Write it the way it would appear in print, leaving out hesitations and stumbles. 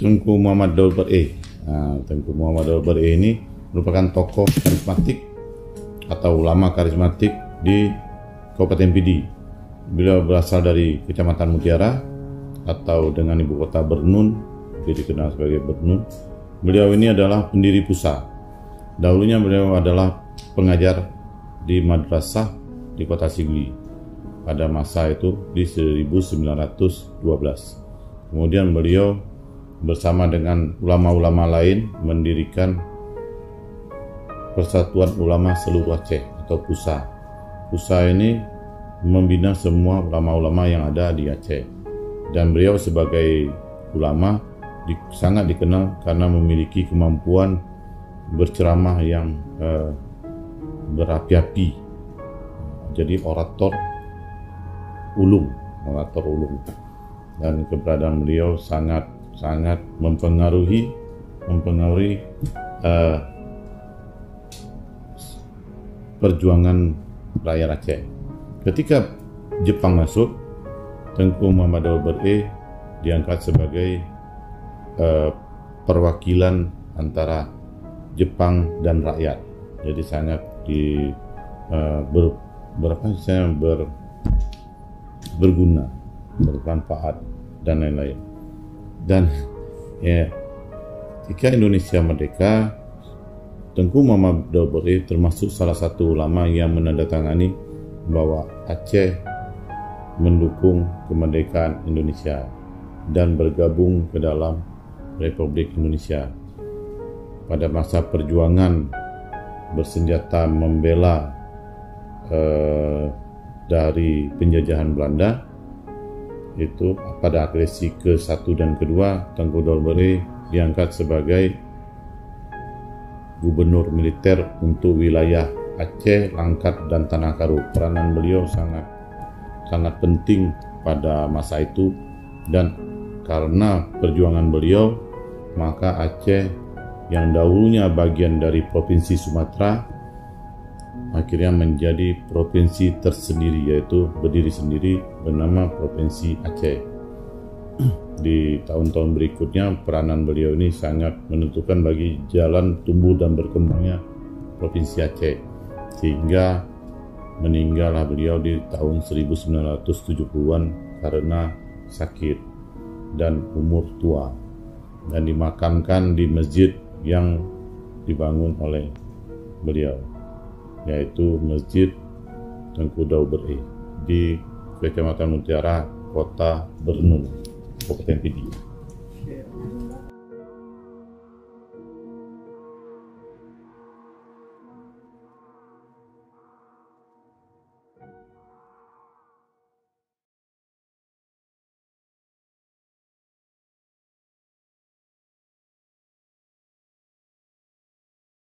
Tengku Muhammad Daud Ber-E. Tengku Muhammad Daud Ber-E ini merupakan tokoh karismatik atau ulama karismatik di Kabupaten Pidi. Beliau berasal dari Kecamatan Mutiara atau dengan ibu kota Bernun, dikenal sebagai Bernun. Beliau ini adalah pendiri Pusa. Dahulunya beliau adalah pengajar di madrasah di kota Sigli pada masa itu di 1912. Kemudian beliau bersama dengan ulama-ulama lain mendirikan Persatuan Ulama Seluruh Aceh atau PUSA. PUSA ini membina semua ulama-ulama yang ada di Aceh, dan beliau sebagai ulama sangat dikenal karena memiliki kemampuan berceramah yang berapi-api. Jadi orator ulung, dan keberadaan beliau sangat mempengaruhi perjuangan rakyat Aceh. Ketika Jepang masuk, Tengku Muhammad Daud Ber-E diangkat sebagai perwakilan antara Jepang dan rakyat. Jadi sangat berguna, bermanfaat dan lain-lain. Dan ya, ketika Indonesia merdeka, Tengku Muhammad Daud Ber-E termasuk salah satu ulama yang menandatangani bahwa Aceh mendukung kemerdekaan Indonesia dan bergabung ke dalam Republik Indonesia. Pada masa perjuangan bersenjata membela dari penjajahan Belanda, itu pada agresi ke-1 dan ke-2, Tengku Daud Ber-E diangkat sebagai gubernur militer untuk wilayah Aceh, Langkat, dan Tanah Karo. Peranan beliau sangat penting pada masa itu, dan karena perjuangan beliau, maka Aceh yang dahulunya bagian dari Provinsi Sumatera akhirnya menjadi provinsi tersendiri, yaitu berdiri sendiri bernama Provinsi Aceh. Di tahun-tahun berikutnya peranan beliau ini sangat menentukan bagi jalan tumbuh dan berkembangnya Provinsi Aceh, sehingga meninggallah beliau di tahun 1970-an karena sakit dan umur tua, dan dimakamkan di masjid yang dibangun oleh beliau, yaitu Masjid Tengku Daud Ber-E di Kecamatan Mutiara, Kota Bernun, Kabupaten Pidi.